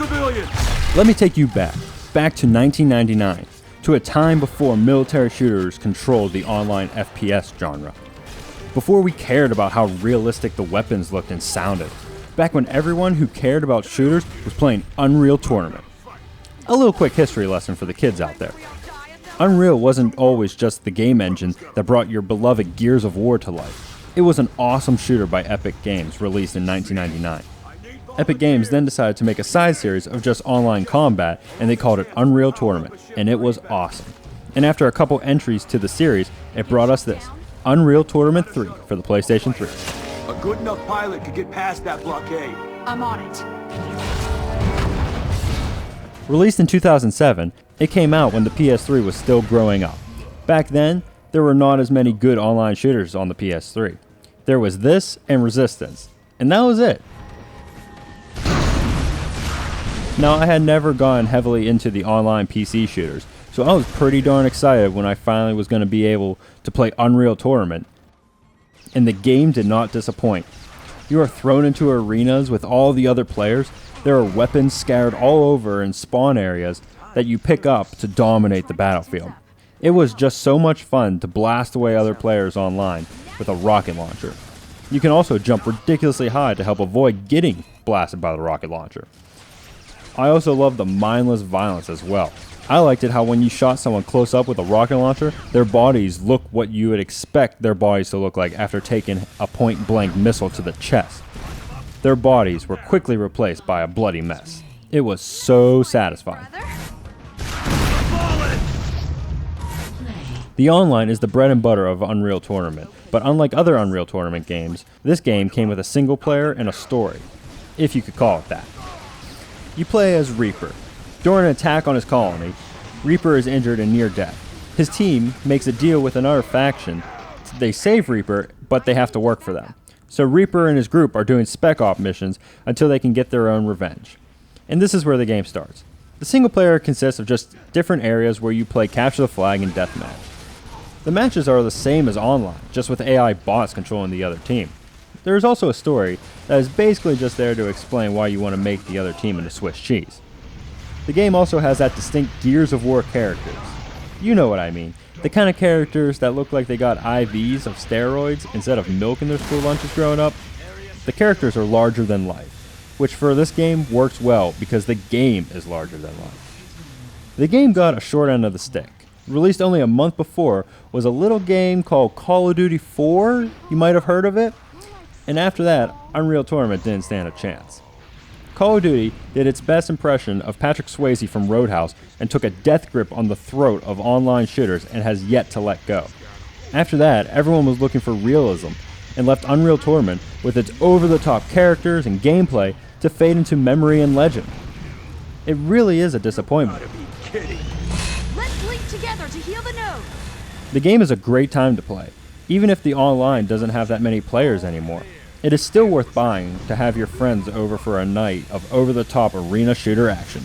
civilians! Let me take you back to 1999, to a time before military shooters controlled the online FPS genre. Before we cared about how realistic the weapons looked and sounded. Back when everyone who cared about shooters was playing Unreal Tournament. A little quick history lesson for the kids out there. Unreal wasn't always just the game engine that brought your beloved Gears of War to life. It was an awesome shooter by Epic Games released in 1999. Epic Games then decided to make a side series of just online combat, and they called it Unreal Tournament, and it was awesome. And after a couple entries to the series, it brought us this, Unreal Tournament 3 for the PlayStation 3. A good enough pilot could get past that blockade. I'm on it. Released in 2007, it came out when the PS3 was still growing up. Back then, there were not as many good online shooters on the PS3. There was this and Resistance, and that was it. Now, I had never gone heavily into the online PC shooters, so I was pretty darn excited when I finally was going to be able to play Unreal Tournament. And the game did not disappoint. You are thrown into arenas with all the other players. There are weapons scattered all over in spawn areas that you pick up to dominate the battlefield. It was just so much fun to blast away other players online with a rocket launcher. You can also jump ridiculously high to help avoid getting blasted by the rocket launcher. I also love the mindless violence as well. I liked it how when you shot someone close up with a rocket launcher, their bodies look what you would expect their bodies to look like after taking a point-blank missile to the chest. Their bodies were quickly replaced by a bloody mess. It was so satisfying. The online is the bread and butter of Unreal Tournament, but unlike other Unreal Tournament games, this game came with a single player and a story, if you could call it that. You play as Reaper. During an attack on his colony, Reaper is injured and near death. His team makes a deal with another faction. They save Reaper, but they have to work for them. So Reaper and his group are doing spec op missions until they can get their own revenge. And this is where the game starts. The single player consists of just different areas where you play capture the flag and deathmatch. The matches are the same as online, just with AI bots controlling the other team. There is also a story that is basically just there to explain why you want to make the other team into Swiss cheese. The game also has that distinct Gears of War characters. You know what I mean. The kind of characters that look like they got IVs of steroids instead of milk in their school lunches growing up. The characters are larger than life, which for this game works well because the game is larger than life. The game got a short end of the stick. Released only a month before was a little game called Call of Duty 4, you might have heard of it. And after that, Unreal Tournament didn't stand a chance. Call of Duty did its best impression of Patrick Swayze from Roadhouse and took a death grip on the throat of online shooters and has yet to let go. After that, everyone was looking for realism and left Unreal Tournament with its over-the-top characters and gameplay to fade into memory and legend. It really is a disappointment. Let's link together to heal the node. The game is a great time to play, even if the online doesn't have that many players anymore. It is still worth buying to have your friends over for a night of over-the-top arena shooter action.